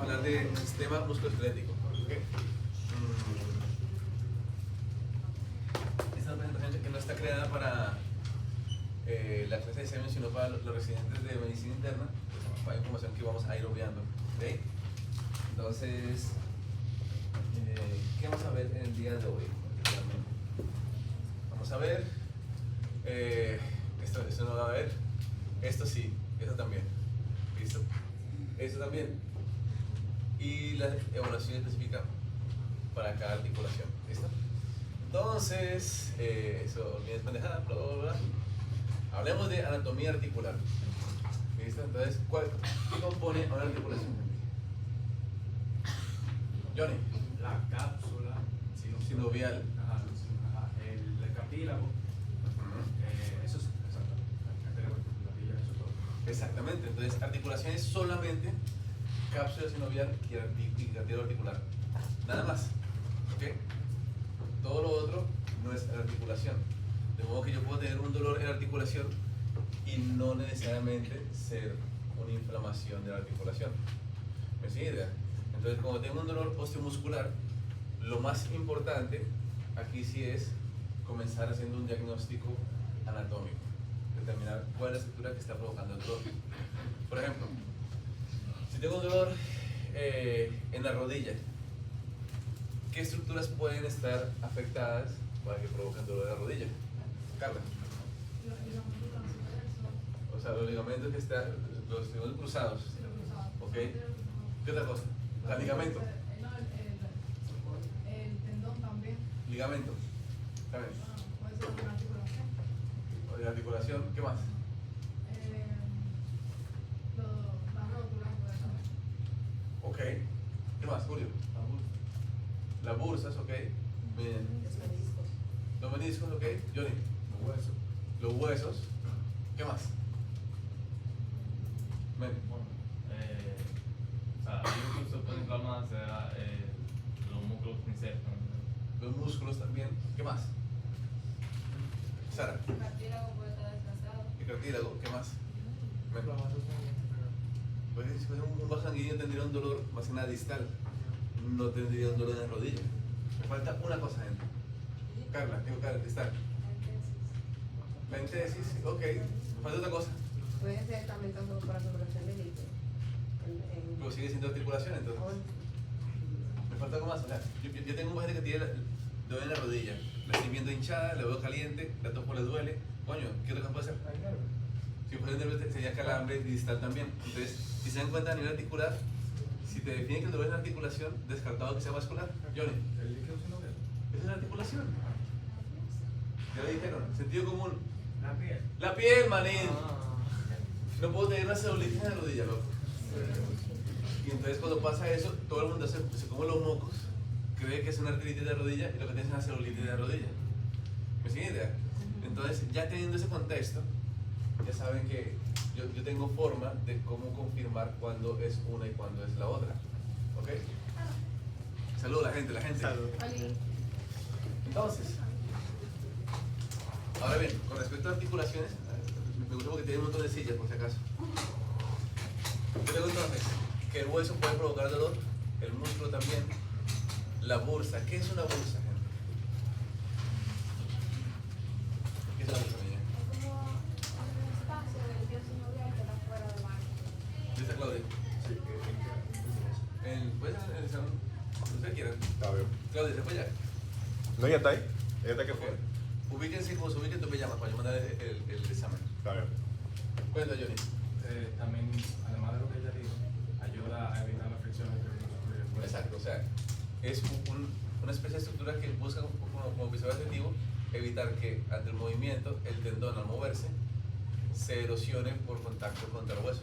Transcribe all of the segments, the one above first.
hablar de sistema musculoesquelético. ¿Okay? Esta presentación que no está creada para la clase de examen, sino para los residentes de medicina interna. Pues, hay información que vamos a ir obviando. ¿Okay? Entonces, ¿qué vamos a ver en el día de hoy? Vamos a ver, esto no va a ver, esto sí, esto también. ¿Listo? Esto también. Y la evaluación específica para cada articulación. ¿Listo? Entonces, eso ni es pendejada, bla, bla, bla. Hablemos de anatomía articular. ¿Listo? Entonces, ¿qué compone una articulación? Johnny. La cápsula sinovial. El cartílago. Eso es exacto. Eso todo. Exactamente. Entonces, articulación es solamente cápsula sinovial y cartílago articular. Nada más. ¿Ok? Todo lo otro no es articulación. De modo que yo puedo tener un dolor en la articulación y no necesariamente ser una inflamación de la articulación. ¿Me sigue idea? Entonces, cuando tengo un dolor osteomuscular, lo más importante aquí sí es comenzar haciendo un diagnóstico anatómico, determinar cuál es la estructura que está provocando el dolor. Por ejemplo, si tengo un dolor en la rodilla, ¿qué estructuras pueden estar afectadas para que provoquen dolor de la rodilla? Carla. O sea, los ligamentos que están, los ligamentos cruzados. ¿Ok? ¿Qué otra cosa? O sea, ligamento. El tendón también. Ligamento. ¿Sabes? Puede ser una articulación. O de articulación, ¿qué más? Las rótulas puede ser. Ok. ¿Qué más, Julio? Las bursas, ok. Bien. Los meniscos, ok. Johnny. Los huesos. Los huesos. ¿Qué más? Men. Bueno, o sea, ellos se pueden inflamarse, los músculos se insertan. Los músculos también. ¿Qué más? Sara. El cartílago puede estar desgastado. El cartílago. ¿Qué más? Men. La base Pues si fuera un vaso sanguíneo tendría un dolor más que nada distal. No tendría un dolor en la rodilla. Me falta una cosa, gente. Carla, digo Carla, distal. La entesis, ok. Me falta otra cosa. Puede ser también tanto para supresión de líquido. Pero sigue siendo articulación, entonces. Me falta algo más. O sea, yo tengo un paciente que tiene dolor en la rodilla. La estoy viendo hinchada, la veo caliente, la toco, le duele. Coño, ¿qué otra cosa puede ser? Si fuera nervio sería calambre distal también. Entonces, si se dan cuenta a nivel articular, si te define que el dolor es la articulación, descartado que sea vascular. Johnny, El líquido sinovial. esa es la articulación. Ya lo dijeron, sentido común. La piel. La piel, manín. No puedo tener una celulitis en la rodilla, loco. Y entonces cuando pasa eso, todo el mundo se come los mocos, cree que es una artritis de rodilla y lo que tiene es una celulitis de rodilla. ¿Me siguen idea? Entonces, ya teniendo ese contexto, ya saben que yo tengo forma de cómo confirmar cuándo es una y cuándo es la otra. ¿Ok? Saludos a la gente. Salud. Entonces, ahora bien, con respecto a articulaciones, me gusta porque tiene un montón de sillas por si acaso. Yo tengo entonces que el hueso puede provocar dolor, el músculo también, la bursa. ¿Qué es una bursa, gente? ¿Qué es la bursa, niña? Es como un espacio del líquido sinovial que está fuera del mar. ¿Dice Claudia? Sí, ¿Puedes hacer el examen? Como usted quiera. Está bien. Claudia, ¿se fue ya? No, ya está ahí. Ya está que Ok. fue. Ubíquense como se ubiquen, tú me llamas para yo mandar el examen. Está bien. Cuenta, Johnny. También, además de lo que ella dijo, ayuda a evitar la fricción entre el músculo y el hueso. Exacto, o sea, es una especie de estructura que busca como principal objetivo evitar que ante el movimiento el tendón al moverse se erosione por contacto contra el hueso.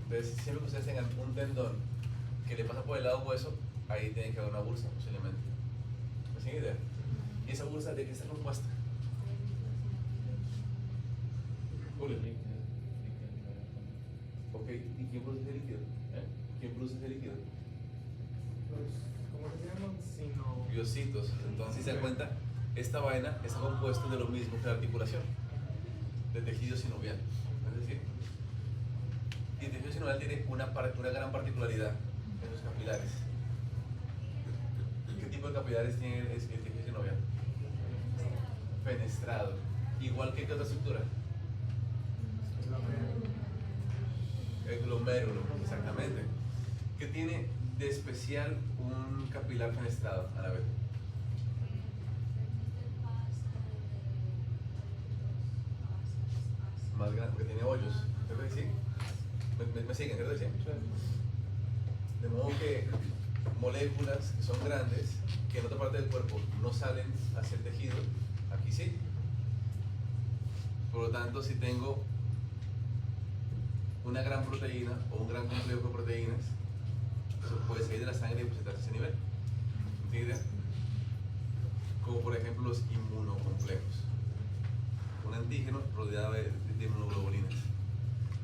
Entonces, siempre que ustedes tengan un tendón que le pasa por el lado hueso, ahí tiene que haber una bursa posiblemente. ¿Me siguen idea? ¿Y esa bursa de qué está compuesta? Julio. Ok, ¿y quién produce ese líquido? ¿Quién produce ese líquido? ¿Cómo se llaman? Sino... Biocitos. Entonces, si se dan cuenta, esta vaina está compuesta de lo mismo que la articulación, de tejido sinovial. Es decir, y el tejido sinovial tiene una gran particularidad, los capilares. ¿Qué tipo de capilares tiene el tejido sinovial? Fenestrado. Igual que otra estructura. El glomérulo, exactamente. ¿Qué tiene de especial un capilar fenestrado, a la vez? Más grande, porque tiene hoyos. ¿Cierto que sí? ¿Me siguen, cierto que sí? De modo que moléculas que son grandes, que en otra parte del cuerpo no salen hacia el tejido, aquí sí. Por lo tanto, si tengo una gran proteína o un gran complejo de proteínas, eso puede salir de la sangre y depositarse a ese nivel. ¿Entiendes? Como por ejemplo los inmunocomplejos. Un antígeno rodeado de inmunoglobulinas.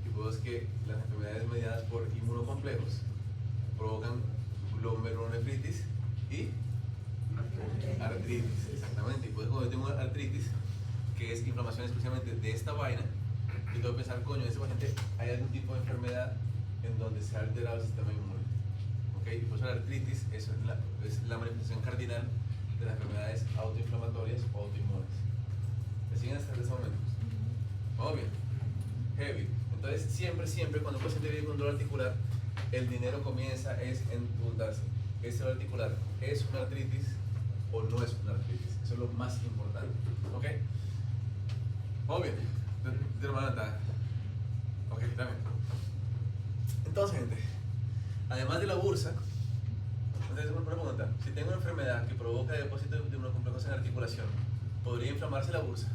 Y pues que las enfermedades mediadas por inmunocomplejos provocan glomerulonefritis y artritis, exactamente. Y pues cuando yo tengo artritis, que es inflamación exclusivamente de esta vaina, yo tengo que pensar, coño, en ese paciente hay algún tipo de enfermedad en donde se ha alterado el sistema inmune. ¿Ok? Y por eso la artritis es la manifestación cardinal de las enfermedades autoinflamatorias o autoinmunes. ¿Me siguen hasta ese momento? Vamos bien. Heavy. Entonces, siempre cuando un paciente viene con dolor articular, el dinero comienza es en preguntarse, ¿es dolor articular? ¿Es una artritis o no es una artritis? Eso es lo más importante. ¿Ok? Vamos bien. De hermana está. Ok, también. Entonces, gente, además de la bursa, entonces una pregunta: si tengo una enfermedad que provoca depósito de inmunocomplejos en articulación, ¿podría inflamarse la bursa?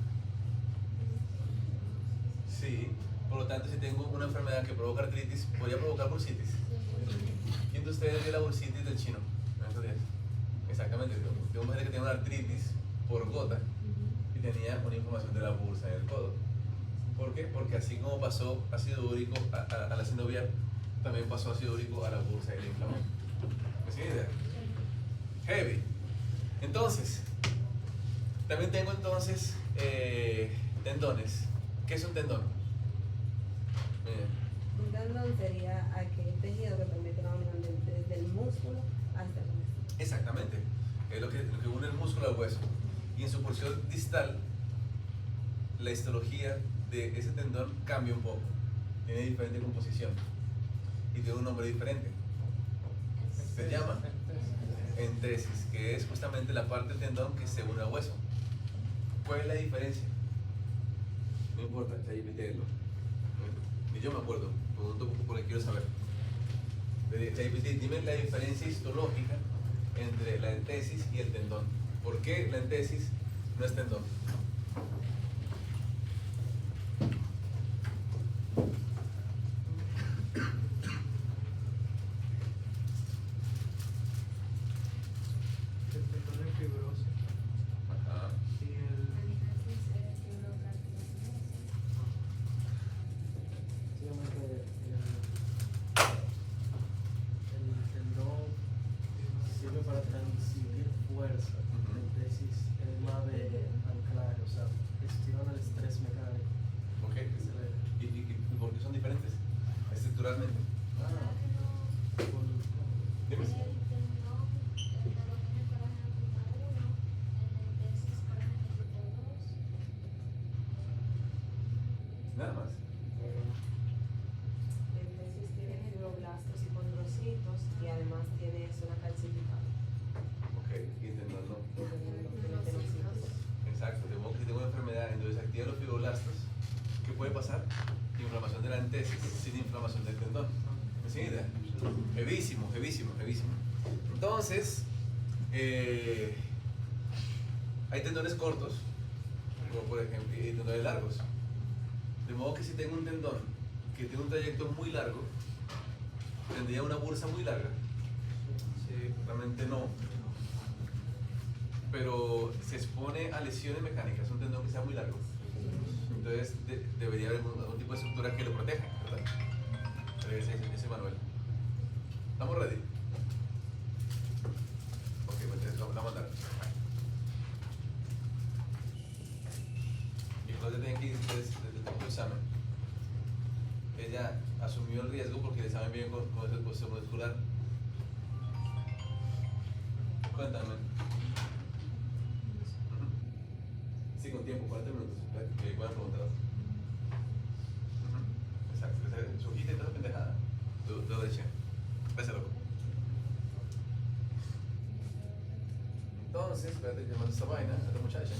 Sí. Por lo tanto, si tengo una enfermedad que provoca artritis, ¿podría provocar bursitis? ¿Quién de ustedes vio la bursitis del chino en estos días? Exactamente. Tengo un paciente que tenía una artritis por gota y tenía una inflamación de la bursa en el codo. ¿Por qué? Porque así como pasó ácido úrico a la sinovial, también pasó ácido úrico a la bursa y la inflamó. ¿Me siguen idea? Heavy. Entonces, también tengo entonces tendones. ¿Qué es un tendón? Un tendón sería aquel tejido que permite la unión desde el músculo hasta el hueso. Exactamente. Es lo que une el músculo al hueso. Y en su porción distal, la histología de ese tendón cambia un poco. Tiene diferente composición. Y tiene un nombre diferente. Se llama entesis, que es justamente la parte del tendón que se une al hueso. ¿Cuál es la diferencia? No importa, ChatGPT. Ni yo me acuerdo, pregunto porque quiero saber. ChatGPT, dime la diferencia histológica entre la entesis y el tendón. ¿Por qué la entesis no es tendón? El tendón es fibroso Ajá. y el tendón sirve para transmitir fuerza. La entesis es más de anclaje, o sea, gestiona el estrés mecánico. ¿Ok? ¿Y por qué son diferentes? Estructuralmente. Dime. Nada más. La entesis tiene fibroblastos y condrocitos y además tiene zona calcificada. Ok, y el tendón no. Y tiene tenocitos. Exacto, de modo que si tengo una enfermedad en donde se activan los fibroblastos, ¿qué puede pasar? Inflamación de la entesis sin inflamación del tendón. ¿Me siguen idea? Hevísimo. Entonces, hay tendones cortos, como por ejemplo, y tendones largos. De modo que si tengo un tendón que tiene un trayecto muy largo, tendría una bursa muy larga. Sí, realmente no. Pero se expone a lesiones mecánicas, un tendón que sea muy largo. Entonces debería haber algún tipo de estructura que lo proteja, ¿verdad? Ese Manuel. ¿Estamos ready? Ok, pues entonces vamos a mandar. Y Claudia tenía que ir desde el tiempo de examen. Ella asumió el riesgo porque el examen viene con ese postura muscular Cuéntame. Sí, con tiempo, 40 minutos. Que puedan preguntar. Exacto. Su hojita y toda esa pendejada. Lo de Chen. Gracias, loco. Entonces, espérate que mando esta vaina a esta muchacha.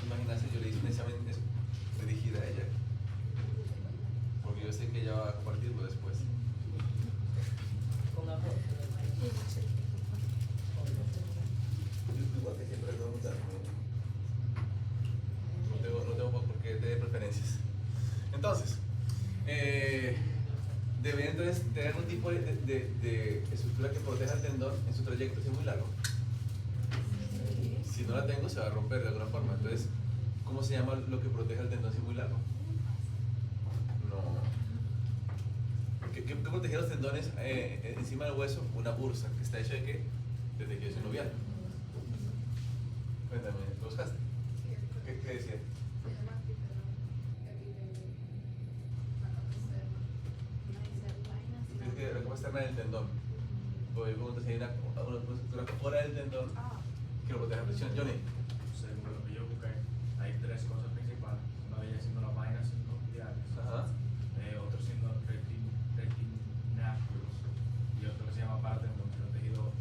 Imaginarse, yo le hice un examen dirigido a ella, porque yo sé que ella va a compartirlo después. Con amor. Igual que siempre preguntar, no tengo por qué tener preferencias. Entonces, debería entonces tener algún tipo de estructura que proteja el tendón en su trayecto, si es muy largo. Si no la tengo, se va a romper de alguna forma. Entonces, ¿cómo se llama lo que protege el tendón si es muy largo? No. ¿Qué protege los tendones encima del hueso? Una bursa, que está hecha de ¿qué? De tejido sinovial. Cuéntame, ¿lo buscaste? ¿Qué decía? Tienes que la capa externa del tendón. Pues yo pregunto si hay una estructura fuera del tendón que lo proteja la presión. Johnny. Según lo que yo busqué, hay tres cosas principales. Una de ellas siendo las vainas sinoviales, Ajá. otro siendo retinaculus y otro que se llama paratendón, que es el tejido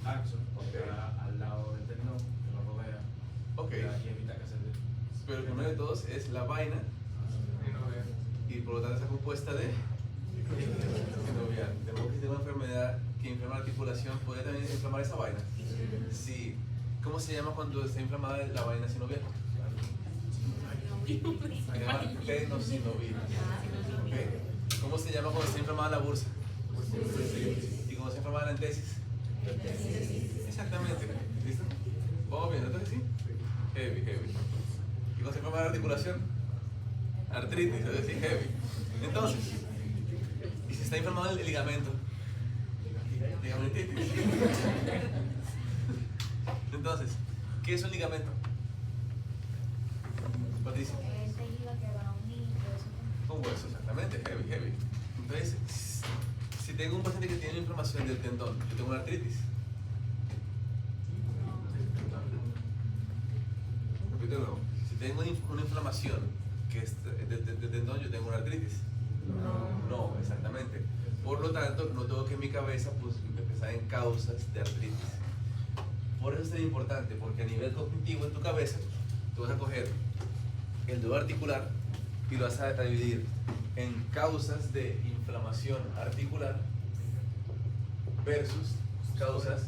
laxo, que está al lado del tendón, que lo rodea. Ok. Y evita que se Pero el primero de todos es la vaina y por lo tanto está compuesta de sinovial. De modo que si tengo una enfermedad que inflama la articulación, ¿puede también inflamar esa vaina? Sí. ¿Cómo se llama cuando está inflamada la vaina sinovial? Se llama tenosinovial. Okay. ¿Cómo se llama cuando está inflamada la bursa? ¿Y cómo se inflama la entesis? Exactamente. ¿Listo? ¿Vamos bien? ¿Entonces sí? Heavy. ¿Y cómo se inflama la articulación? Artritis, es decir, heavy. Entonces, ¿y si está inflamado el ligamento? Ligamentitis. Entonces, ¿qué es un ligamento? Patricia. El tejido que va unido, eso. Un hueso, exactamente, heavy. Entonces, si tengo un paciente que tiene una inflamación del tendón, yo tengo una artritis. Repito de nuevo. Si tengo una inflamación que es del tendón, yo tengo una artritis. No, exactamente. Por lo tanto, no tengo que en mi cabeza pues, empezar en causas de artritis. Por eso es tan importante, porque a nivel cognitivo en tu cabeza, tú vas a coger el dolor articular y lo vas a dividir en causas de inflamación articular versus causas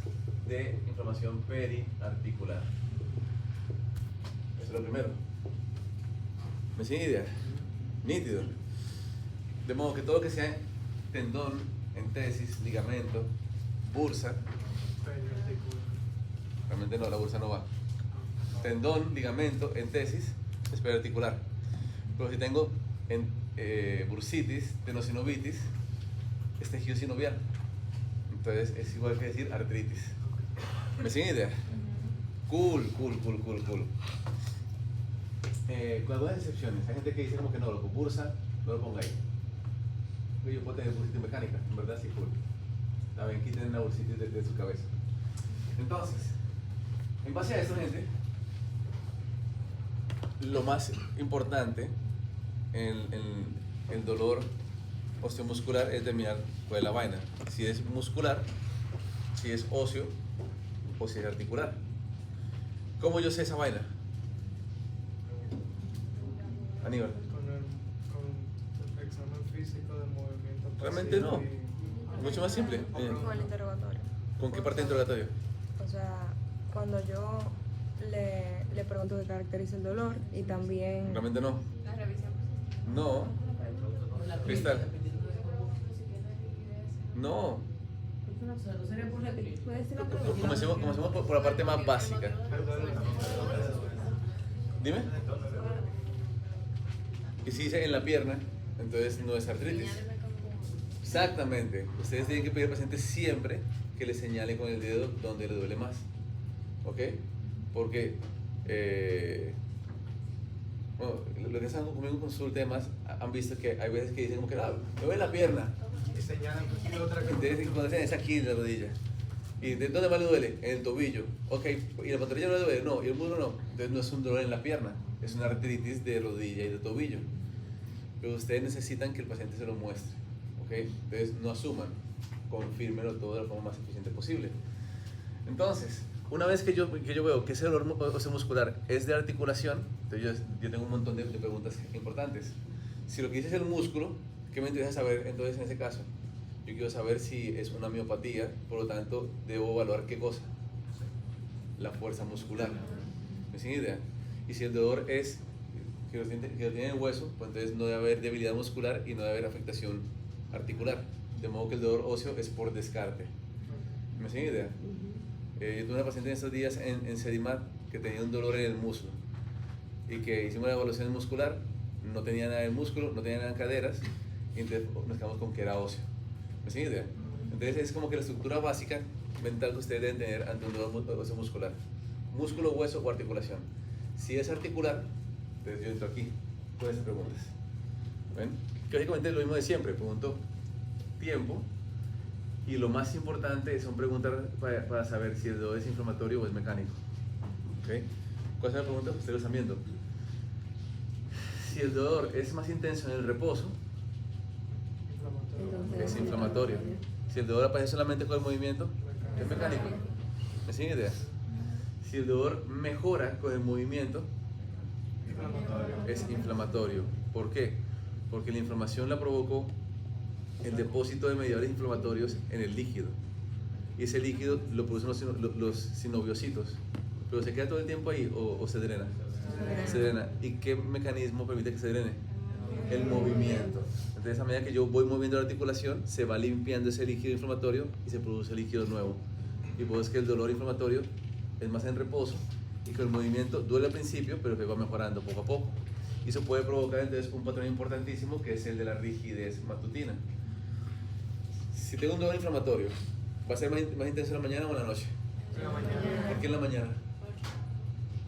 de inflamación periarticular. Eso es lo primero. ¿Me siguen idea? Nítido. De modo que todo lo que sea tendón, entesis, ligamento, bursa, realmente no, la bursa no va. Tendón, ligamento, entesis, es periarticular. Pero si tengo bursitis, tenosinovitis, es tejido sinovial. Entonces es igual que decir artritis. ¿Me siguen idea? Cool. Con algunas excepciones. Hay gente que dice como que no, loco, bursa, no lo ponga ahí. Yo puedo tener bursitis mecánica, en verdad sí, cool. También quiten la bursitis de su cabeza. Entonces, en base a esto, gente, lo más importante en el dolor osteomuscular es determinar cuál es la vaina. Si es muscular, si es óseo o si es articular. ¿Cómo yo sé esa vaina? Aníbal. Con el examen físico de movimiento. Realmente no. Mucho más simple. Con el interrogatorio. ¿Con qué parte del interrogatorio? O sea, cuando yo le pregunto qué caracteriza el dolor y también... Realmente no. La revisión. No. Cristal. No. No sería por repetir. Puede ser la pregunta. Comencemos por la parte más básica. Dime. Y si dice en la pierna, entonces no es artritis. Exactamente. Ustedes tienen que pedir al paciente siempre que le señale con el dedo donde le duele más. ¿Ok? Porque bueno, los que están conmigo en consulta además han visto que hay veces que dicen como que me duele la pierna. Y señalan cualquier otra cosa. Entonces cuando dicen es aquí en la rodilla. ¿Y de dónde más le duele? En el tobillo. Ok, ¿y la pantorrilla no le duele? No, ¿y el muslo no? Entonces no es un dolor en la pierna, es una artritis de rodilla y de tobillo. Pero ustedes necesitan que el paciente se lo muestre. ¿Ok? Entonces no asuman, confírmenlo todo de la forma más eficiente posible. Entonces, una vez que yo veo que ese dolor osteomuscular es de articulación, entonces yo tengo un montón de preguntas importantes. Si lo que dice es el músculo, ¿qué me interesa saber entonces en ese caso? Yo quiero saber si es una miopatía, por lo tanto, debo evaluar qué cosa. La fuerza muscular. ¿Me siguen idea? Y si el dolor es que lo tiene el hueso, pues entonces no debe haber debilidad muscular y no debe haber afectación articular. De modo que el dolor óseo es por descarte. ¿Me siguen idea? Yo tuve una paciente en estos días en Sedimat que tenía un dolor en el muslo y que hicimos la evaluación muscular, no tenía nada en el músculo, no tenía nada en caderas y entonces nos quedamos con que era óseo. ¿Me siguen idea? Entonces es como que la estructura básica mental que ustedes deben tener ante un dolor óseo muscular: músculo, hueso o articulación. Si es articular, entonces yo entro aquí con esas preguntas. ¿Ven? Que básicamente es lo mismo de siempre. Pregunto tiempo y lo más importante son preguntas para saber si el dolor es inflamatorio o es mecánico. ¿Okay? ¿Cuál es la pregunta? Ustedes lo están viendo. Si el dolor es más intenso en el reposo, Entonces, es inflamatorio. Si el dolor aparece solamente con el movimiento, es mecánico. ¿Me siguen idea? Si el dolor mejora con el movimiento, es inflamatorio. ¿Por qué? Porque la inflamación la provocó el depósito de mediadores inflamatorios en el líquido. Y ese líquido lo producen los sinoviocitos. Pero ¿se queda todo el tiempo ahí o se drena? Se drena. ¿Y qué mecanismo permite que se drene? El movimiento. Entonces, a medida que yo voy moviendo la articulación, se va limpiando ese líquido inflamatorio y se produce líquido nuevo. Y pues es que el dolor inflamatorio es más en reposo y que el movimiento duele al principio, pero que va mejorando poco a poco. Y eso puede provocar entonces un patrón importantísimo que es el de la rigidez matutina. Si tengo un dolor inflamatorio, ¿va a ser más intenso en la mañana o en la noche? En la mañana. ¿Por qué en la mañana?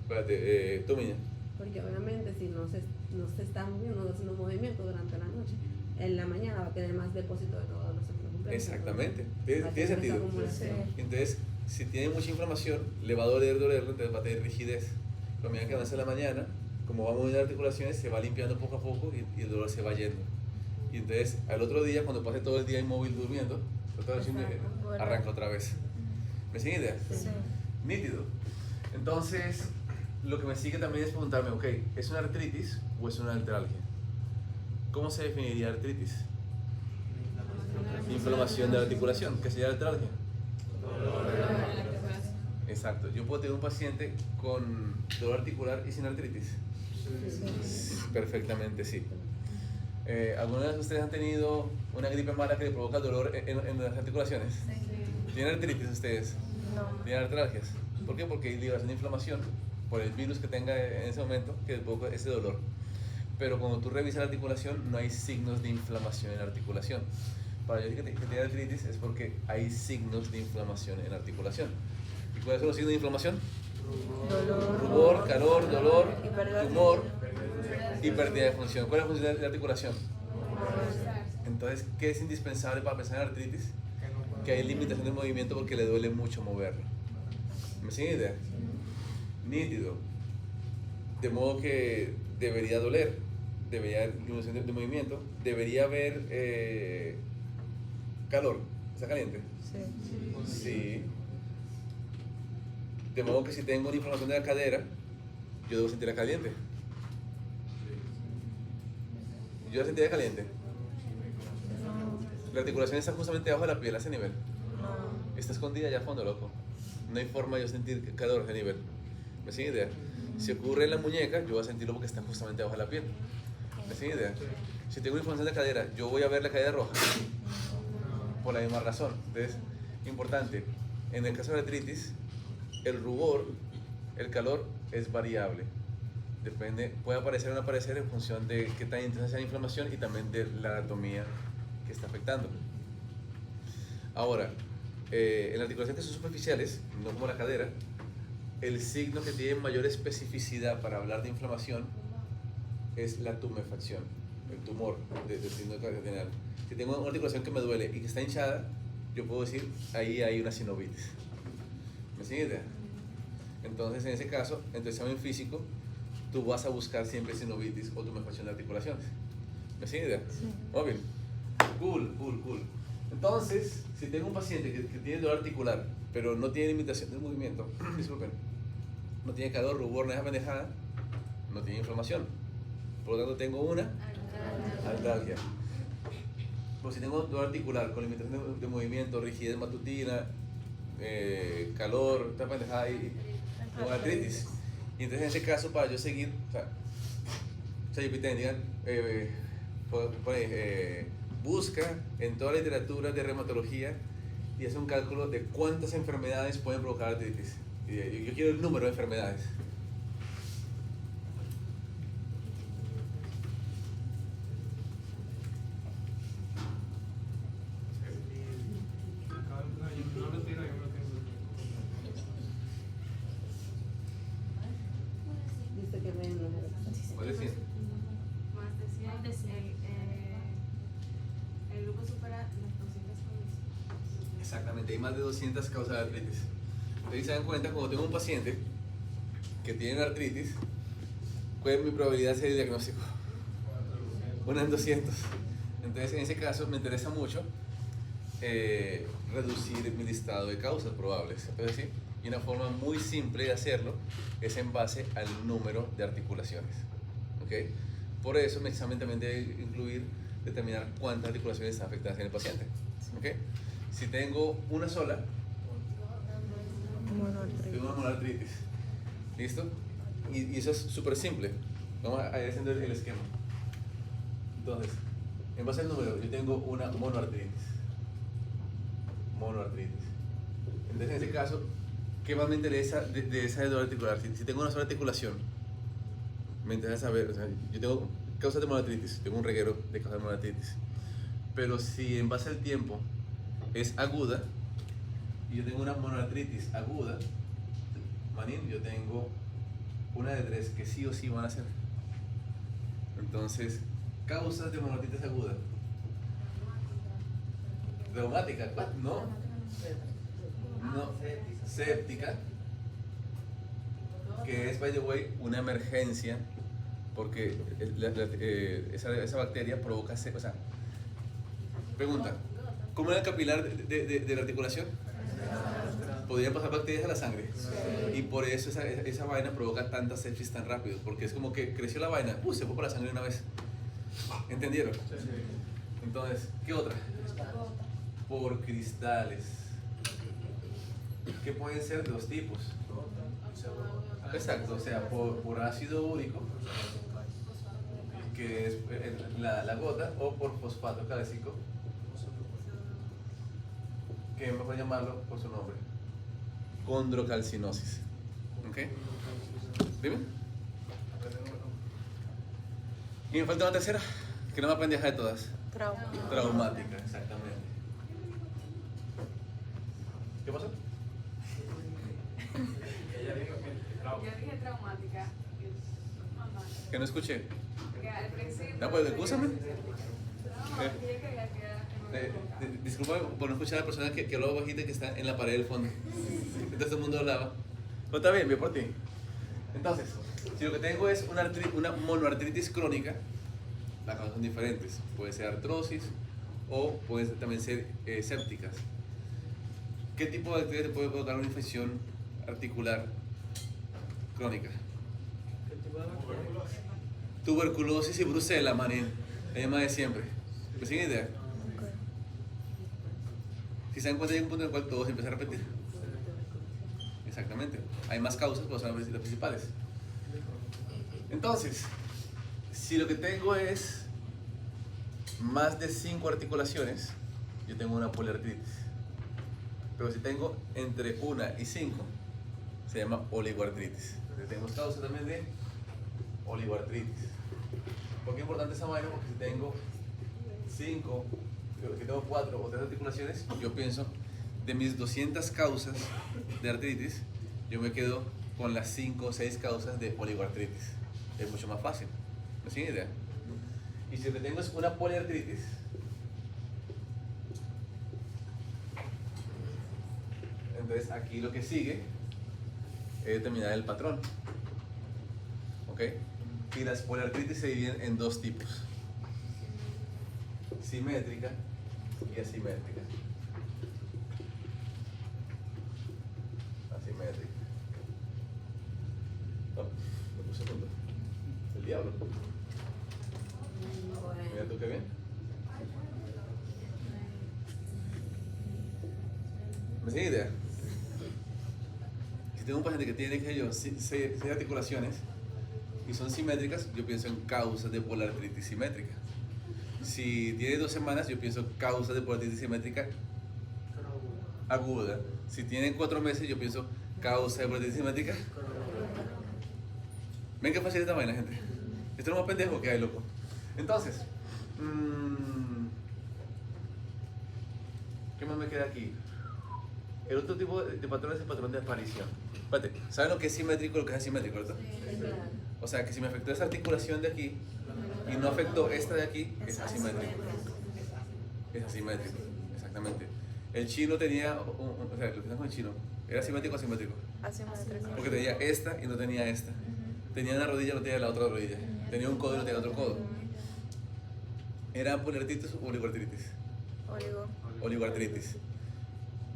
Espérate, tú, Miña. porque obviamente si no se está moviendo, no haciendo movimiento durante la noche, en la mañana va a tener más depósito de todos los complejos. Exactamente, tiene sentido. Sí. Entonces, si tiene mucha inflamación, le va a dolerle, entonces va a tener rigidez. Pero a medida que avanza la mañana, como va moviendo las articulaciones, se va limpiando poco a poco y el dolor se va yendo. Y entonces, al otro día, cuando pase todo el día inmóvil durmiendo, arranca otra vez. ¿Me sigue idea? Sí. Nítido. Entonces, lo que me sigue también es preguntarme, ok, ¿es una artritis o es una artralgia? ¿Cómo se definiría artritis? Inflamación de la articulación. ¿Qué sería artralgia? Exacto. Yo puedo tener un paciente con dolor articular y sin artritis. Perfectamente, sí. ¿Alguna vez ustedes han tenido una gripe mala que le provoca dolor en las articulaciones? ¿Tienen artritis ustedes? No. ¿Tienen artralgias? ¿Por qué? Porque hay liberación de inflamación por el virus que tenga en ese momento que provoca ese dolor. Pero cuando tú revisas la articulación, no hay signos de inflamación en la articulación. Para yo decir que tiene artritis es porque hay signos de inflamación en la articulación. ¿Y cuáles son los signos de inflamación? Rubor, calor, dolor, tumor y pérdida de función. ¿Cuál es la función de la articulación? Entonces, ¿qué es indispensable para pensar en artritis? Que hay limitación de movimiento porque le duele mucho moverlo. ¿Me siguen idea? Nítido. De modo que debería doler, debería haber limitación de movimiento, debería haber calor. ¿Está caliente? Sí. Sí. De modo que si tengo una inflamación de la cadera, yo debo sentirla caliente. ¿Yo la sentiría caliente? La articulación está justamente debajo de la piel, a ese nivel. Está escondida allá a fondo, loco. No hay forma de yo sentir calor a ese nivel. ¿Me sigue idea? Si ocurre en la muñeca, yo voy a sentirlo porque está justamente debajo de la piel. ¿Me siguen idea? Si tengo una inflamación de cadera, yo voy a ver la cadera roja. Por la misma razón. Entonces, importante, en el caso de la artritis, el rubor, el calor es variable. Depende, puede aparecer o no aparecer en función de qué tan intensa sea la inflamación y también de la anatomía que está afectando. Ahora, en las articulaciones que son superficiales, no como la cadera, el signo que tiene mayor especificidad para hablar de inflamación es la tumefacción, el tumor del signo cardenal. Si tengo una articulación que me duele y que está hinchada, yo puedo decir, ahí hay una sinovitis. ¿Me sigue idea? Entonces, en ese caso, en tu examen físico, tú vas a buscar siempre sinovitis o tumefacción de articulaciones. ¿Me sigue idea? Sí. Muy bien. Cool. Entonces, si tengo un paciente que tiene dolor articular, pero no tiene limitación del movimiento, disculpen, no tiene calor, rubor, nada pendejada, no tiene inflamación. Por lo tanto, tengo una artralgia. Pues si tengo dolor articular con limitación de movimiento, rigidez matutina, calor, esta pendejada y con artritis. Y entonces en ese caso, para yo seguir, o sea, digan, busca en toda la literatura de reumatología y hace un cálculo de cuántas enfermedades pueden provocar artritis. Y yo quiero el número de enfermedades. No lo tiro, yo lo tengo. Dice que ven los ¿Cuál es? Más de 100. El grupo supera las 200 condiciones. Exactamente, hay más de 200 causas de artritis. Ustedes se dan cuenta, cuando tengo un paciente que tiene artritis, ¿cuál es mi probabilidad de hacer el diagnóstico? 1 en 200. Entonces, en ese caso, me interesa mucho reducir mi listado de causas probables. Entonces, sí, y una forma muy simple de hacerlo es en base al número de articulaciones. ¿Okay? Por eso, mi examen también debe incluir determinar cuántas articulaciones están afectadas en el paciente. ¿Okay? Si tengo una sola, tengo una monoartritis. ¿Listo? Y eso es súper simple. Vamos a ir haciendo el esquema. Entonces, en base al número, yo tengo una monoartritis. Entonces, en ese caso, ¿qué más me interesa de esa dolor articular? Si tengo una sola articulación, me interesa saber, o sea, yo tengo causas de monoartritis, tengo un reguero de causas de monoartritis. Pero si en base al tiempo es aguda, y yo tengo una monoartritis aguda, manín, yo tengo una de 3 que sí o sí van a ser. Entonces, causas de monoartritis aguda. Reumática, no, séptica, que es, by the way, una emergencia, porque esa bacteria provoca, o sea, pregunta, ¿cómo era el capilar de la articulación? Podrían pasar bacterias a la sangre, y por eso esa vaina provoca tanta sepsis tan rápido, porque es como que creció la vaina, se fue por la sangre una vez. ¿Entendieron? Entonces, ¿qué otra? Por cristales, que pueden ser de 2 tipos. Exacto, o sea, por ácido úrico, que es la gota, o por fosfato cálcico, que mejor llamarlo por su nombre, condrocalcinosis. ¿Ok? ¿Dime? Y me falta una tercera, que no me aprendí a dejar de todas. Traumática, exactamente. ¿Qué pasó? Yo dije traumática. Que no escuché. Que al principio. No, pues, escúchame. No, yo quería que Disculpa por no escuchar a la persona que hablaba bajita, que está en la pared del fondo. Entonces todo el mundo hablaba. Pero está bien, bien por ti. Entonces, si lo que tengo es una monoartritis crónica, las causas son diferentes. Puede ser artrosis o pueden también ser sépticas. ¿Qué tipo de bacteria te puede provocar una infección articular crónica? ¿Qué tipo de bacteria? Tuberculosis y brucela, manín. La misma de siempre. ¿Me siguen idea? Si se dan cuenta, hay un punto en el cual todo se empieza a repetir. Exactamente. Hay más causas, pero son las principales. Entonces, Si lo que tengo es más de 5 articulaciones, yo tengo una poliartritis. Pero si tengo entre 1 y 5, se llama oligoartritis. Entonces, tenemos causa también de oligoartritis. ¿Por qué es importante esa vaina? Porque si tengo 5, si tengo 4 o 3 articulaciones, yo pienso, de mis 200 causas de artritis, yo me quedo con las 5 o 6 causas de oligoartritis. Es mucho más fácil. ¿Me siguen idea? Y si lo que tengo es una poliartritis, entonces aquí lo que sigue es determinar el patrón. ¿Ok? Y las poliartritis se dividen en 2 tipos: simétrica y asimétrica. Asimétrica. No, me puse punto. El diablo. Mira tú qué bien. ¿Me sigue idea? Si tengo un paciente que tiene, que yo, 6 articulaciones y son simétricas, yo pienso en causas de poliartritis simétrica. Si tiene 2 semanas, yo pienso causas de poliartritis simétrica aguda. Si tiene 4 meses, yo pienso causa de poliartritis simétrica. ¿Ven qué fácil esta vaina, gente? Esto es lo más pendejo que hay, loco. Entonces, ¿qué más me queda aquí? El otro tipo de patrón es el patrón de aparición. Espérate, ¿saben lo que es simétrico y lo que es asimétrico, verdad? O sea, que si me afectó esa articulación de aquí y no afectó esta de aquí, es asimétrico. Es asimétrico, exactamente. El chino tenía, o sea, lo que está con el chino, ¿era asimétrico o asimétrico? Asimétrico. Porque tenía esta y no tenía esta. Tenía una rodilla y no tenía la otra rodilla. Tenía un codo y no tenía otro codo. ¿Era poliartritis o oligoartritis? Oligoartritis.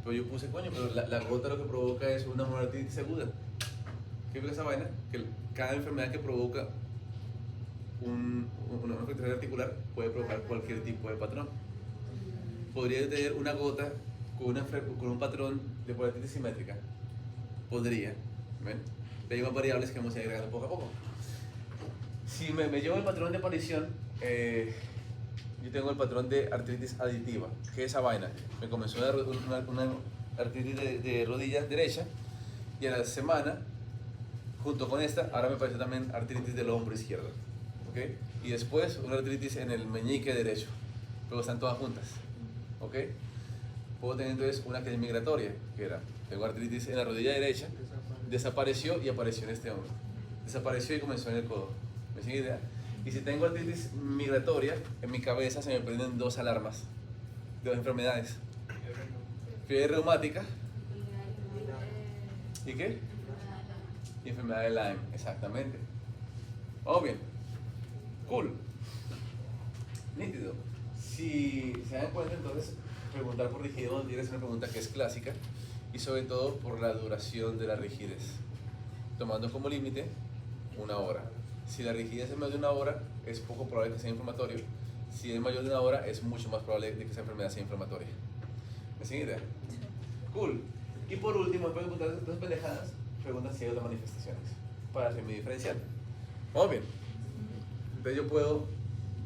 Pero yo puse, coño, pero la gota lo que provoca es una monoartritis aguda. ¿Qué es esa vaina? Que cada enfermedad que provoca una afectación articular puede provocar cualquier tipo de patrón. Podría tener una gota con un patrón de poliartritis simétrica. Podría. ¿Ven? Pero hay más variables que vamos a ir agregando poco a poco. Si me llevo el patrón de aparición, yo tengo el patrón de artritis aditiva. ¿Qué es esa vaina? Me comenzó una artritis de rodilla derecha y a la semana, junto con esta, ahora me aparece también artritis del hombro izquierdo. ¿Okay? Y después una artritis en el meñique derecho. Luego están todas juntas. ¿Ok? Puedo tener entonces una que es migratoria, que era, tengo artritis en la rodilla derecha, desapareció y apareció en este hombro. Desapareció y comenzó en el codo. ¿Me sigue idea? Y si tengo artritis migratoria, en mi cabeza se me prenden 2 alarmas de 2 enfermedades. Fiebre reumática. ¿Y qué? Y enfermedad de Lyme, exactamente. Vamos bien. Cool. Nítido. Si se dan cuenta, entonces, preguntar por rigidez es una pregunta que es clásica y sobre todo por la duración de la rigidez. Tomando como límite 1 hora. Si la rigidez es más de 1 hora, es poco probable que sea inflamatorio. Si es mayor de 1 hora, es mucho más probable de que esa enfermedad sea inflamatoria. ¿Me siguen idea? Cool. Y por último, después de preguntar 2 pendejadas, preguntan si hay otras manifestaciones para hacer mi diferencial. Vamos bien. Entonces yo puedo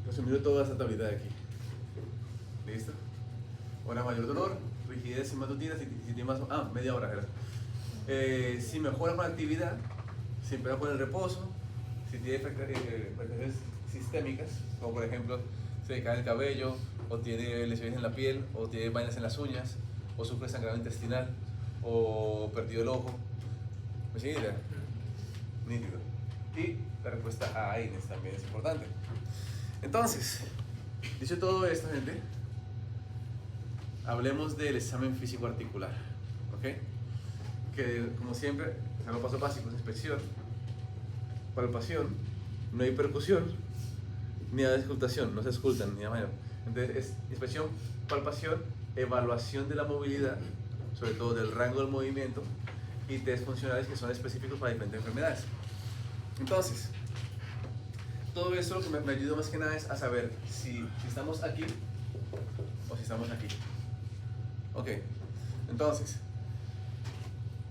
resumir toda esta tablita de aquí. ¿Listo? Hora mayor dolor, rigidez matutina, si tiene más... media hora, ¿verdad? Si mejora con actividad, si empeora con el reposo, si tiene afectaciones sistémicas, como por ejemplo se le cae el cabello, o tiene lesiones en la piel, o tiene vainas en las uñas, o sufre sangrado intestinal, o perdió el ojo. ¿Me sigue idea? Nítido. Y la respuesta a AINES también es importante. Entonces, dicho todo esto, gente, hablemos del examen físico articular. ¿Ok? Que como siempre, los pasos básicos: inspección, palpación, no hay percusión, ni auscultación, no se auscultan ni a mano. Entonces es inspección, palpación, evaluación de la movilidad, sobre todo del rango del movimiento, y test funcionales que son específicos para diferentes enfermedades. Entonces, todo esto lo que me ayuda más que nada es a saber si estamos aquí o si estamos aquí. Ok, entonces,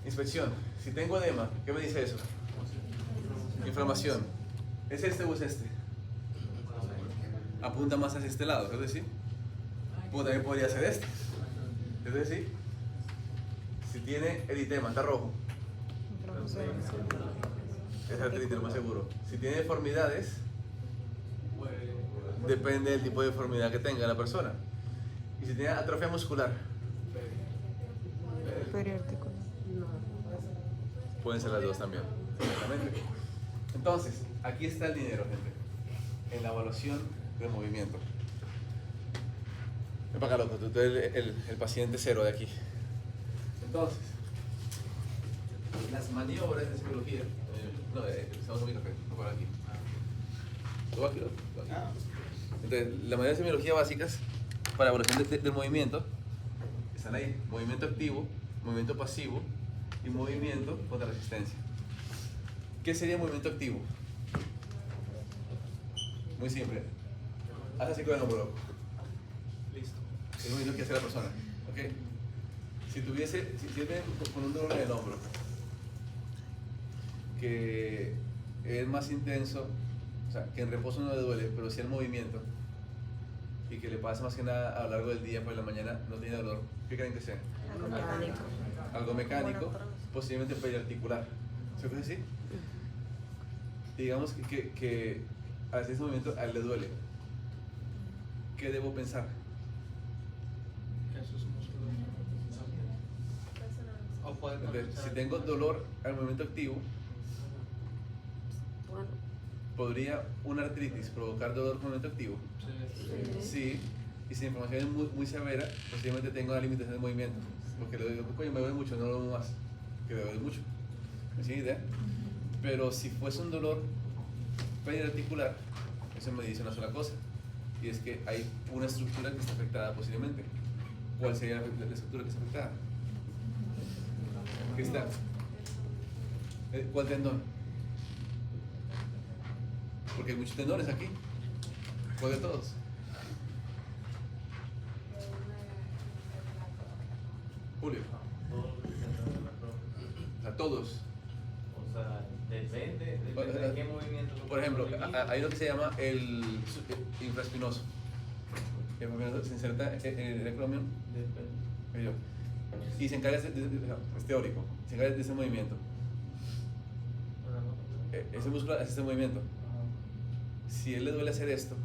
inspección. Si tengo edema, ¿qué me dice eso? Inflamación. ¿Es este o es este? apunta más hacia este lado, es decir, pues también podría ser este. Es decir, si tiene eritema, está rojo, es artritis, lo más seguro. Si tiene deformidades, depende del tipo de deformidad que tenga la persona. Y si tiene atrofia muscular, Periarticular. No. pueden ser las dos también. Exactamente. Entonces, aquí está el dinero, gente, en la evaluación del movimiento. Ven para acá, loco, tú eres el paciente cero de aquí. Entonces, las maniobras de semiología, estamos en mi café, no por aquí. Tú aquí, loco, tú aquí. Entonces, las maniobras de semiología básicas para evaluación del movimiento están ahí: movimiento activo, movimiento pasivo y movimiento contra resistencia. ¿Qué sería movimiento activo? Muy simple. Haz así con el hombro. Listo. Es el movimiento que hace la persona. ¿Ok? Si tiene con un dolor en el hombro que es más intenso, o sea, que en reposo no le duele, pero sí el movimiento, y que le pasa más que nada a lo largo del día, por la mañana no tiene dolor, ¿qué creen que sea? Algo mecánico. Algo mecánico, posiblemente periarticular. ¿Se puede decir? Digamos que al hacer ese movimiento a él le duele. ¿Qué debo pensar? Eso es músculo. O puede Entonces, si tengo dolor al movimiento activo, Bueno, ¿podría una artritis provocar dolor con movimiento activo? Sí. Y si la inflamación es muy severa, posiblemente tengo una limitación de movimiento. Porque le digo, coño, me duele mucho, no lo muevo más. Que me duele mucho. ¿Me sigue idea? Pero si fuese un dolor periarticular, eso me dice una sola cosa. Y es que hay una estructura que está afectada posiblemente. ¿Cuál sería la estructura que está afectada? ¿Qué está? ¿Cuál tendón? Porque hay muchos tendones aquí. ¿Cuál de todos? Julio. O sea, todos. O sea, depende de qué movimiento. Por ejemplo, hay lo que se llama el infraespinoso. El infraespinoso se inserta en el acromion y se encarga, es teórico, se encarga de ese movimiento. Ese músculo hace ese movimiento. Si él le duele hacer esto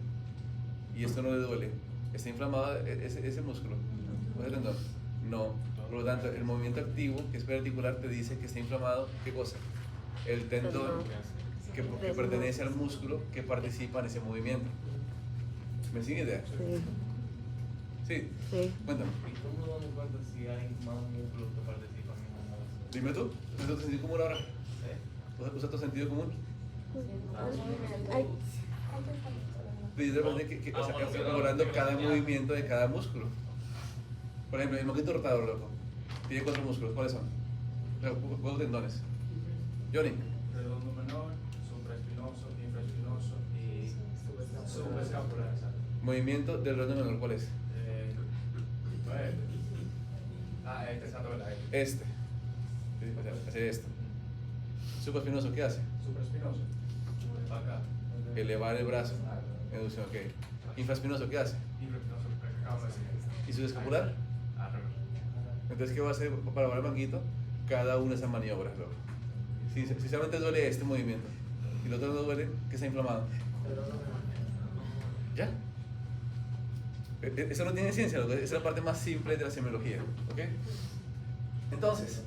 y esto no le duele, ¿está inflamado ese músculo? ¿O ese tendón? No. Por lo tanto, el movimiento activo, que es periarticular, te dice que está inflamado. ¿Qué cosa? El tendón que pertenece al músculo que participa en ese movimiento. ¿Me sigue idea? Sí. Sí. Sí. Cuéntame. ¿Y cómo nos damos cuenta si hay más músculos que participan en un músculo? Dime tú. ¿Usa tu sentido común ahora? ¿Usa tu sentido común? Ay, Pero de repente o sea, valorando cada movimiento de cada músculo. Por ejemplo, el moquito rotador, loco, tiene 4 músculos. ¿Cuáles son? ¿Cuántos tendones? Johnny. Redondo menor, supraespinoso, infraespinoso y subescapular. Movimiento del redondo menor, ¿cuál es? Este es ¿verdad? Este. O sea, hace esto. Supraespinoso, ¿qué hace? Supraespinoso. Para acá. Elevar el brazo. Inducción, ok. Infraespinoso, ¿qué hace? Infraespinoso, que acabo de decir. ¿Y subescapular? Arriba. Entonces, ¿qué va a hacer para mover el banquito? Cada una de esas maniobras, loco. Si solamente duele este movimiento y el otro no duele, ¿qué está inflamado? ¿Ya? Eso no tiene ciencia, loco. Esa es la parte más simple de la semiología, ¿ok? Entonces,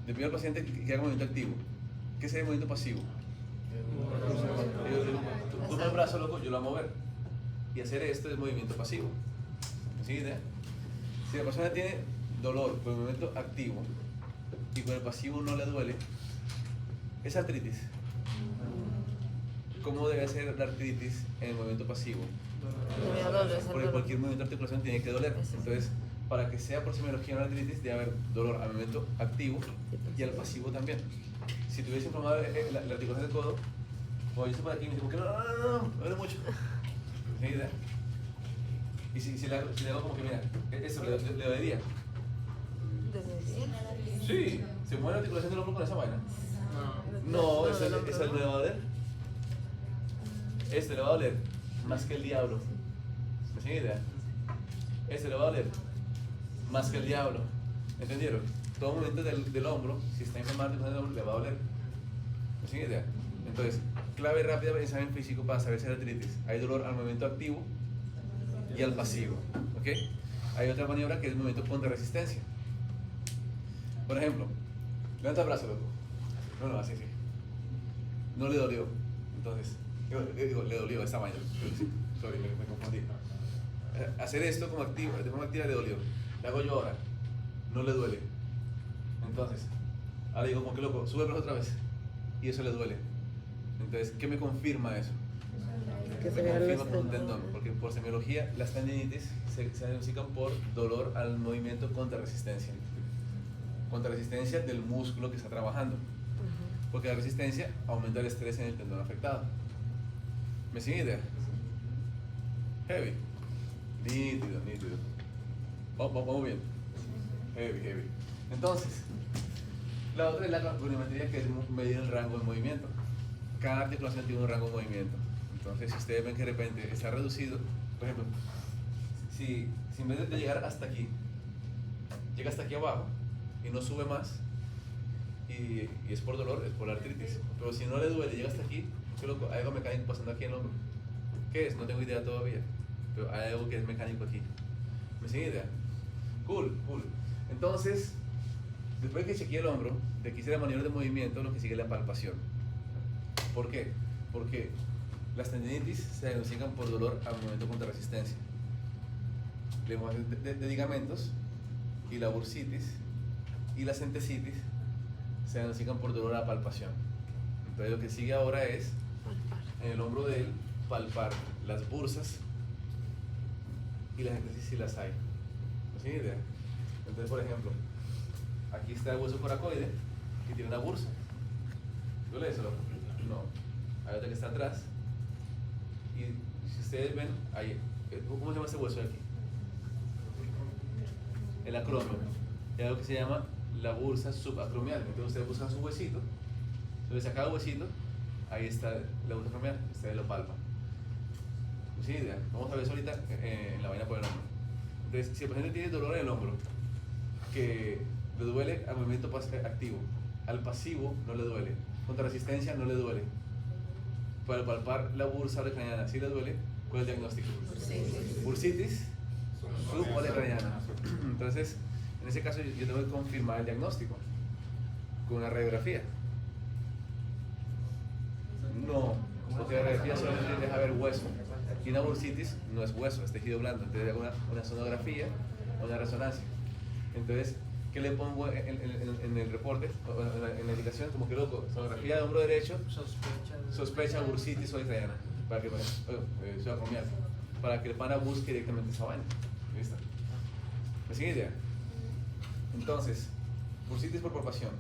le pido al paciente que haga movimiento activo. ¿Qué sería el movimiento pasivo? Tú con el brazo, loco, yo lo voy a mover. Y hacer esto es movimiento pasivo. ¿Sí? ¿Idea? Si la persona tiene dolor con el movimiento activo y con el pasivo no le duele, es artritis. ¿Cómo debe ser la artritis en el movimiento pasivo? Porque cualquier movimiento de articulación tiene que doler. Entonces, para que sea por semiología una artritis, debe haber dolor al movimiento activo y al pasivo también. Si tuviese inflamado la articulación del codo, o yo estoy por aquí y me dice, ¿por qué no? Me duele mucho. ¿Tiene idea? Y si le hago como que, mira, eso le dolería. Sí, se mueve la articulación del hombro con esa vaina. No, esa es la de Bader. Este le va a doler más que el diablo. ¿Me siguen idea? Este le va a doler más que el diablo. ¿Entendieron? Todo movimiento del hombro, si está inflamado el hombro, le va a doler. ¿Me siguen idea? Entonces, clave rápida para el examen físico para saber si hay artritis. Hay dolor al movimiento activo y al pasivo. ¿Ok? Hay otra maniobra que es el movimiento contra resistencia. Por ejemplo, levanta el brazo, loco. No, así, sí. No le dolió. Entonces, le dolió esta mañana. Sorry, me confundí. Hacer esto como activo, de forma activa le dolió. Le hago yo ahora. No le duele. Entonces, ahora digo, como que loco, sube el brazo otra vez. Y eso le duele. Entonces, ¿qué me confirma eso? Que Me se vean los confirma con un tendón. tendones. Porque por semiología, las tendinitis se diagnostican por dolor al movimiento contra resistencia. Contra resistencia del músculo que está trabajando. Porque la resistencia aumenta el estrés en el tendón afectado. ¿Me siguen idea? Heavy. Nítido. Vamos bien. Heavy. Entonces, la otra es la volumetría, que es medir el rango de movimiento. Cada articulación tiene un rango de movimiento. Entonces, si ustedes ven que de repente está reducido, por ejemplo, si en vez de llegar hasta aquí, llega hasta aquí abajo y no sube más, y es por dolor, es por la artritis. Pero si no le duele, llega hasta aquí, qué loco, hay algo mecánico pasando aquí en el hombro. ¿Qué es? No tengo idea todavía, pero hay algo que es mecánico aquí. ¿Me siguen idea? Cool. Entonces, después de que chequeé el hombro, de que hice la maniobra de movimiento, lo que sigue es la palpación. ¿Por qué? Porque las tendinitis se diagnostican por dolor al movimiento contra resistencia. De ligamentos, y la bursitis y la centesitis se diagnostican por dolor a palpación. Entonces lo que sigue ahora es, en el hombro de él, palpar las bursas y las centesitis si las hay. ¿No tiene idea? Entonces, por ejemplo, aquí está el hueso coracoide y tiene una bursa. ¿Duele eso, loco? No. Hay otra que está atrás. Y si ustedes ven, ahí, ¿cómo se llama este hueso de aquí? El acromio. Hay algo que se llama la bursa subacromial. Entonces ustedes buscan su huesito, entonces a cada huesito, ahí está la bursa acromial, ustedes lo palpan. ¿Sí? Vamos a ver eso ahorita en la vaina por el hombro. Entonces, si el paciente tiene dolor en el hombro, que le duele al movimiento activo, al pasivo no le duele, contra resistencia no le duele, para palpar la bursa olecraniana sí le duele, ¿cuál es el diagnóstico? Bursitis subolecraniana. Entonces, en ese caso yo tengo que confirmar el diagnóstico con una radiografía. No, porque la radiografía solamente deja ver hueso. Y una bursitis no es hueso, es tejido blando. Entonces hago una sonografía o una resonancia. Entonces, ¿qué le pongo en el reporte, en la indicación? Como que loco, sonografía de hombro derecho, sospecha bursitis olecraniana, para que subacromial, para que el pana busque directamente esa vaina. ¿Listo? ¿Me sigue idea? Entonces, bursitis por palpación,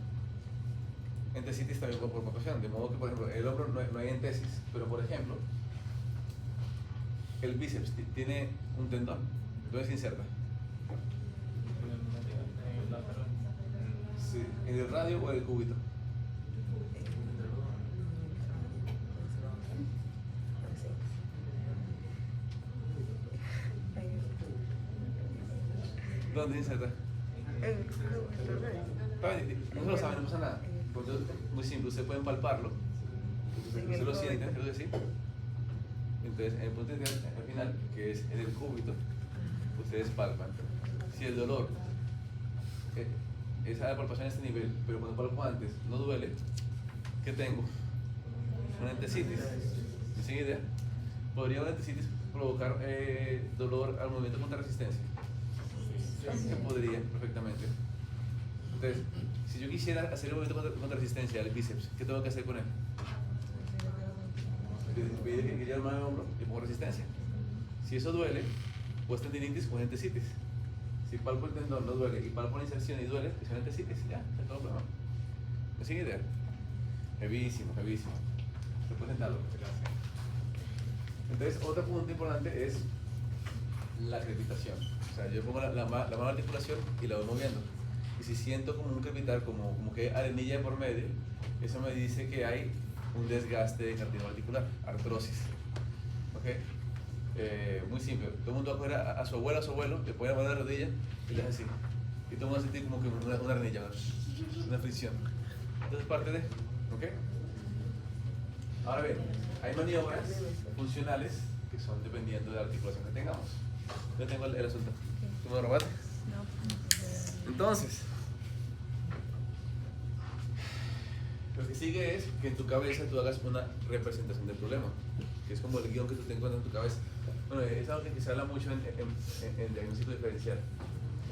entesitis también por palpación, de modo que, por ejemplo, el hombro no hay entesis, pero por ejemplo, el bíceps tiene un tendón, ¿dónde se inserta? Sí, ¿en el radio o en el cúbito? ¿Dónde se inserta? No lo saben, no pasa nada. Entonces, muy simple, ustedes pueden palparlo. Ustedes lo sienten, creo que sí. Entonces, en el punto al final, que es en el cúbito, ustedes palpan. Si el dolor es a la palpación a este nivel, pero cuando palpo antes no duele, ¿qué tengo? Una entesitis. ¿Me sigue idea? ¿Podría una entesitis provocar dolor al movimiento contra resistencia? Se podría, perfectamente. Entonces, si yo quisiera hacer el movimiento contra resistencia del bíceps, ¿qué tengo que hacer con él? Pide que quería el mano de hombro y pongo resistencia. Si eso duele, pues tendinitis o entesitis. Si palpo el tendón no duele y palpo la inserción y duele, es una entesitis, ya, es todo el problema. ¿Me sigue idea? Heavísimo. Después sentarlo. Entonces, otro punto importante es la crepitación. O sea, yo pongo la mano articulación y la voy moviendo. Y si siento como un crepitar, como que hay arenilla de por medio, eso me dice que hay un desgaste de cartílago articular, artrosis. ¿Ok? Muy simple. Todo el mundo va a coger a su abuela, a su abuelo, le pone la mano en la rodilla y le hace así. Y todo el mundo va a sentir como que una arnilla, una fricción. Entonces parte de, ¿ok? Ahora bien, hay maniobras funcionales que son dependiendo de la articulación que tengamos. Yo tengo el asunto. ¿Tú me robaste? Entonces, lo que sigue es que en tu cabeza tú hagas una representación del problema, que es como el guión que tú te encuentras en tu cabeza. Bueno, es algo que se habla mucho en diagnóstico diferencial.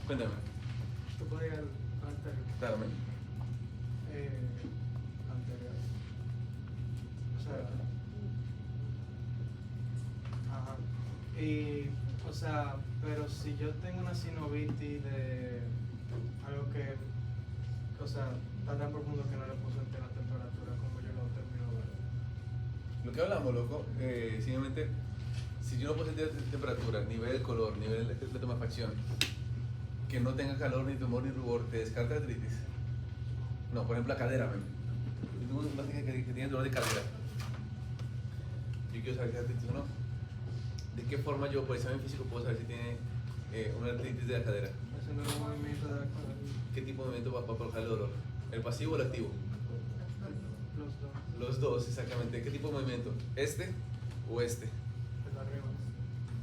Cuéntame. Tú puedes ir al anterior. Claro, men. Anterior. O sea. Ajá. Y, o sea, pero si yo tengo una sinovitis de algo que, o sea, está tan profundo que no le puedo sentir la temperatura como yo lo termino de ver. Lo que hablamos, loco, simplemente, si yo no puedo sentir temperatura, nivel de color, nivel de tumefacción, que no tenga calor, ni tumor, ni rubor, te descarta artritis. No, por ejemplo, la cadera, men. Yo tengo un paciente que tiene dolor de cadera. Yo quiero saber si es artritis o no. ¿De qué forma yo, por examen físico, puedo saber si tiene una artritis de la cadera? Haciendo un movimiento de la cadera. ¿Qué tipo de movimiento va a provocar el dolor? ¿El pasivo o el activo? Los dos. Los dos, exactamente. ¿Qué tipo de movimiento? ¿Este o este? El de arriba.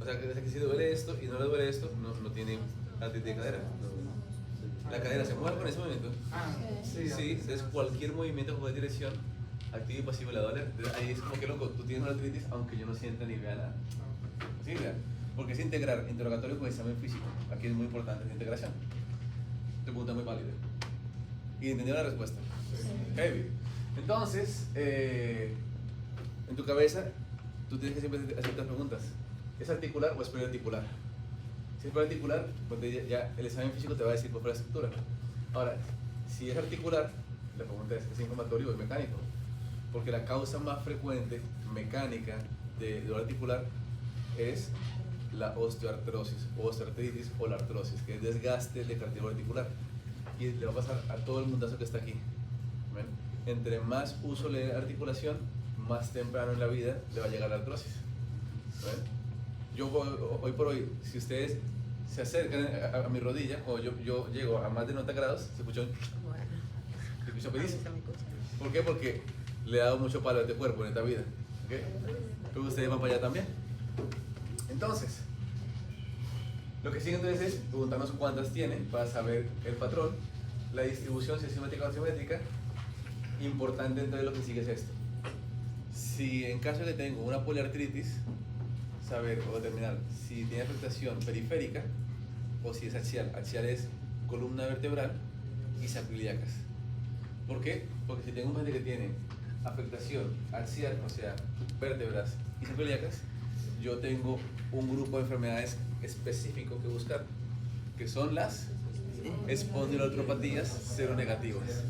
O sea, que si le duele esto y no le duele esto, no tiene artritis de cadera. No. La cadera se mueve con ese movimiento. Ah, sí. Sí, entonces cualquier movimiento con cualquier dirección, activo y pasivo, le duele. Entonces, ahí es como que loco, tú tienes una artritis aunque yo no sienta ni vea nada. ¿Sí? ¿Vea? Porque es integrar interrogatorio con examen físico. Aquí es muy importante la integración. Te pregunta muy válida. ¿Y entendió la respuesta? Heavy. Entonces, en tu cabeza, tú tienes que siempre hacer estas preguntas. ¿Es articular o es periarticular? Si es periarticular, pues ya el examen físico te va a decir cuál fue la estructura. Ahora, si es articular, la pregunta es inflamatorio o mecánico. Porque la causa más frecuente mecánica de dolor articular es la osteoartrosis, o osteoartritis o la artrosis, que es desgaste de cartílago articular. Y le va a pasar a todo el mundazo que está aquí. ¿Ven? Entre más uso le dé articulación, más temprano en la vida le va a llegar la artrosis. ¿Ven? Yo hoy por hoy, si ustedes se acercan a mi rodilla, o yo llego a más de 90 grados, se escuchó pedísimo. ¿Por qué? Porque le he dado mucho palo a este cuerpo en esta vida. ¿Okay? Pero ustedes van para allá también. Entonces, lo que sigue entonces es preguntarnos cuántas tiene para saber el patrón, la distribución, si es simétrica o asimétrica. Importante entonces lo que sigue es esto. Si en caso de que tengo una poliartritis, saber o determinar si tiene afectación periférica o si es axial. Axial es columna vertebral y sacroiliacas. ¿Por qué? Porque si tengo un paciente que tiene afectación axial, o sea, vértebras y sacroiliacas, yo tengo un grupo de enfermedades específico que buscar, que son las espondiloartropatías seronegativas.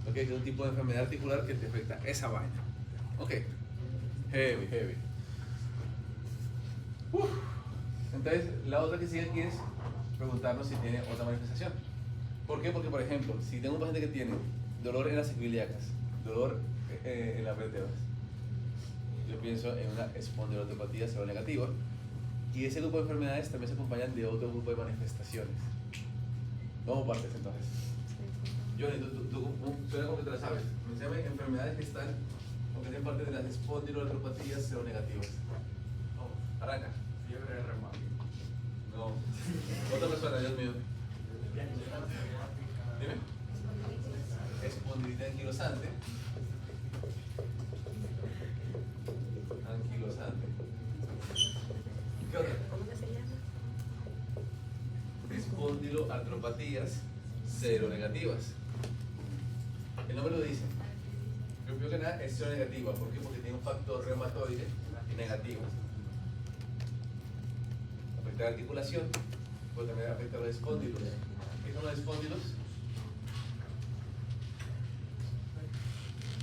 ¿Ok? Que es un tipo de enfermedad articular que te afecta esa vaina. ¿Ok? Heavy, heavy. Entonces, la otra que sigue aquí es preguntarnos si tiene otra manifestación. ¿Por qué? Porque, por ejemplo, si tengo un paciente que tiene dolor en las sacroiliacas, dolor en las vértebras, yo pienso en una espondiloartropatía seronegativa, y ese grupo de enfermedades también se acompañan de otro grupo de manifestaciones. Vamos partes entonces. Johnny, tú eres como que te la sabes. Mencióname enfermedades que están o que tienen parte de las espondiloartropatías seronegativas. Arranca. Fiebre reumática. No. Otra persona, Dios mío. Dime. Espondilita anquilosante. Anquilosante. ¿Qué otra? ¿Cómo que se llama? Espondiloartropatías seronegativas. El nombre lo dice. Yo creo que nada es seronegativa. ¿Por qué? Porque tiene un factor reumatoide negativo. Afecta la articulación, pero también afecta a los espóndilos. ¿Qué son los espóndilos?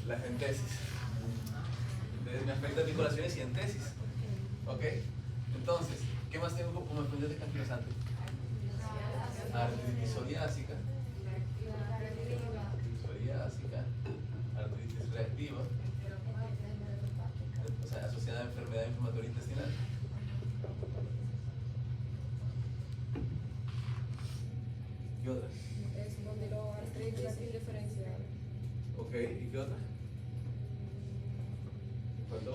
Las entesis. Entonces me afecta articulaciones y entesis. ¿Ok? Entonces, ¿qué más tengo como espóndilos anquilosantes? Artritis psoriásica. Artritis reactiva. O sea, asociada la enfermedad inflamatoria intestinal. ¿Qué otra? Espondiloartritis indiferencial. Ok, ¿y qué otra? ¿Faltó?